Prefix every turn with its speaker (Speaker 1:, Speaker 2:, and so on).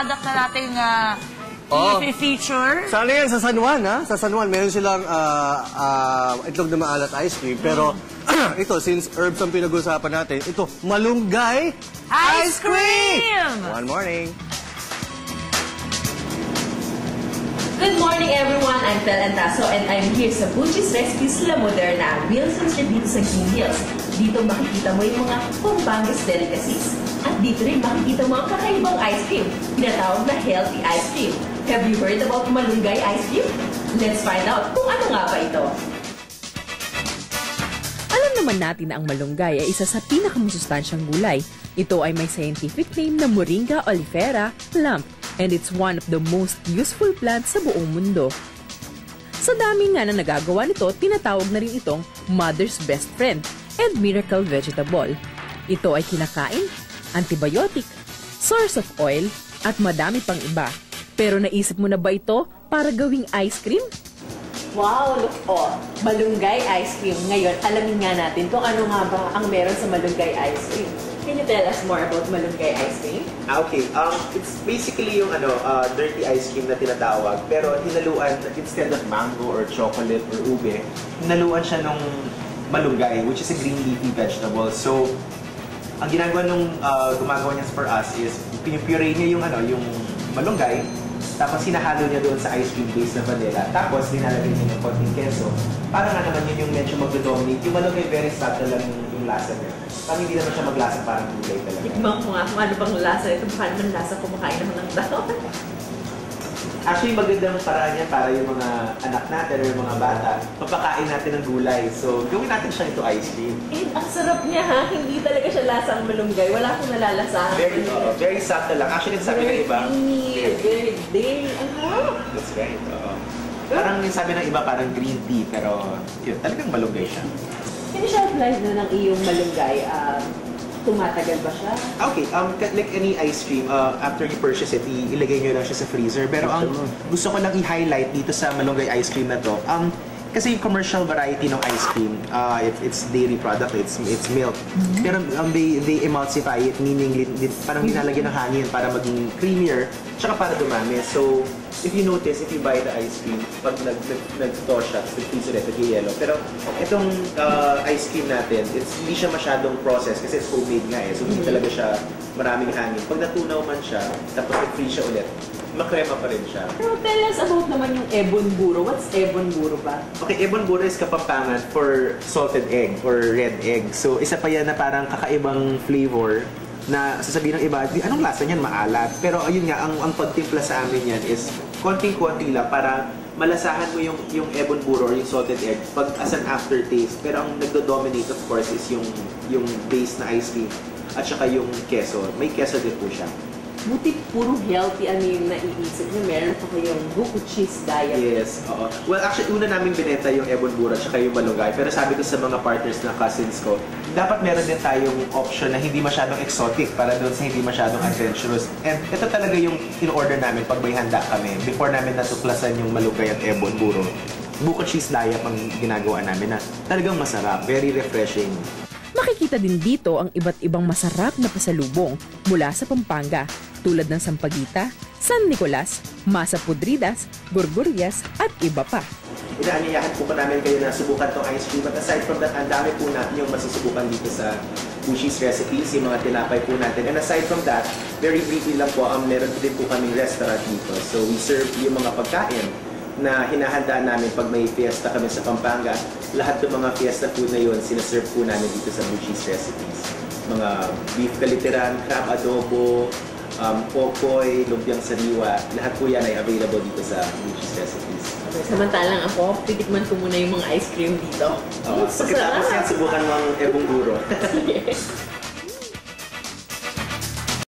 Speaker 1: product na nating i-feature.
Speaker 2: Sana yan sa San Juan, ha? Sa San Juan, meron silang itlog na maalat ice cream. Pero ito, since herbs ang pinag-usapan natin, ito, malunggay
Speaker 1: Ice cream!
Speaker 2: One morning.
Speaker 3: Good morning everyone, I'm Fel Antaso and I'm here sa Buchi's Recipes La Moderna, Wilson Street dito sa Green Hills. Dito makikita mo yung mga Pampangas delicacies. At dito rin makikita mo ang kakaibang ice cream, tinatawag na healthy ice cream. Have you heard about malunggay ice cream? Let's find out kung ano nga ba ito.
Speaker 4: Alam naman natin na ang malunggay ay isa sa pinakamasustansyang gulay. Ito ay may scientific name na Moringa oleifera lamp. And it's one of the most useful plants sa buong mundo. Sa dami nga na nagagawa nito, tinatawag na rin itong mother's best friend and miracle vegetable. Ito ay kinakain, antibiotic, source of oil, at madami pang iba. Pero naisip mo na ba ito para gawing ice cream?
Speaker 3: Wow, look malunggay ice cream. Ngayon, alamin nga natin kung ano nga ba ang meron sa malunggay ice cream. Can you tell us more about malunggay ice cream?
Speaker 5: Okay, it's basically yung dirty ice cream na tinatawag, pero hinaluan, instead of mango or chocolate or ube, hinaluan siya nung malunggay, which is a green leafy vegetable. So, ang ginagawa nung gumagawa niya for us is, pinipuree niya yung malunggay, tapos hinahalo niya doon sa ice cream base na vanilla, tapos dinalagay niya ng konting keso. Para nga naman yun yung medyo mag-dominate. Yung malunggay very subtle lang yung lasa niya. Parang hindi naman siya maglasa, parang gulay talaga.
Speaker 3: Tikman ko nga kung ano bang lasa ito. Baka naman lasa kumakain naman ng tao.
Speaker 5: Actually, magandang paraan yan para yung mga anak natin or yung mga bata, papakain natin ng gulay. So, gawin natin siya into ice cream.
Speaker 3: And ang sarap niya ha, hindi talaga siya lasa ang malunggay. Wala akong nalalasahan.
Speaker 5: Very subtle lang. Actually, sabi ng iba,
Speaker 3: very.
Speaker 5: That's right. Parang yung sabi ng iba, parang green tea, pero yun, talagang malunggay siya.
Speaker 3: Can you shelf life na ng iyong malunggay? Tumatagal ba siya?
Speaker 5: Okay, like any ice cream, after you purchase it, ilagay nyo lang siya sa freezer. Pero ang gusto ko lang i-highlight dito sa malunggay ice cream na to, kasi yung commercial variety ng ice cream, it's dairy product, it's milk. Pero they emulsify it, meaning parang linalagyan ng hangin para maging creamier, tsaka para dumami. So, if you notice, if you buy the ice cream, pag nag-thaw siya, nag-freeze ulit, nag-yellow. Pero itong ice cream natin, hindi siya masyadong process kasi it's homemade nga eh. So, hindi talaga siya maraming hangin. Pag natunaw man siya, tapos nag-freeze siya ulit, makrema pa rin siya.
Speaker 3: Pero tell us about naman yung ebon buro. What's ebon buro ba?
Speaker 5: Okay, ebon buro is Kapampangan for salted egg or red egg. So, isa pa yan na parang kakaibang flavor na sasabihin ng iba, anong lasa niyan? Maalat. Pero ayun nga, ang pagtimpla sa amin yan is konting-konti lang para malasahan mo yung ebon buro or yung salted egg pag as an aftertaste. Pero ang nagdo-dominate of course is yung base na ice cream at saka yung keso. May keso din po siya.
Speaker 3: Buti puro healthy ano yung naiisip niyo. Meron pa kayong buko cheese diet.
Speaker 5: Yes, oo. Well, actually, una namin binenta yung ebon buro at saka yung malunggay. Pero sabi ko sa mga partners na cousins ko, dapat meron din tayong option na hindi masyadong exotic para doon sa hindi masyadong adventurous. And ito talaga yung in-order namin pag may handa kami. Before namin natuklasan yung malunggay at ebon buro, buko cheese diet ang ginagawa namin na talagang masarap, very refreshing.
Speaker 4: Makikita din dito ang iba't ibang masarap na pasalubong mula sa Pampanga, tulad ng sampaguita, San Nicolas, masa podridas, gurgurias at iba pa.
Speaker 5: Inaanyayahan po pa namin kayo na subukan tong ice cream. But aside from that, ang dami po natin yung masusubukan dito sa Buchi's Recipes, yung mga tinapay po natin. And aside from that, very briefly lang po, meron din po kaming restaurant dito. So we serve yung mga pagkain na hinahanda namin pag may fiesta kami sa Pampanga. Lahat ng mga fiesta food na yun, sinaserve po namin dito sa Buchi's Recipes. Mga beef kaliteran, crab adobo, popoy, lumpiang sariwa, lahat po yan ay available dito sa Buchi's Recipes.
Speaker 3: Okay, samantalang ako, titikman ko muna yung mga ice cream dito.
Speaker 5: Pagkatapos yan, subukan mo ang ebong buro.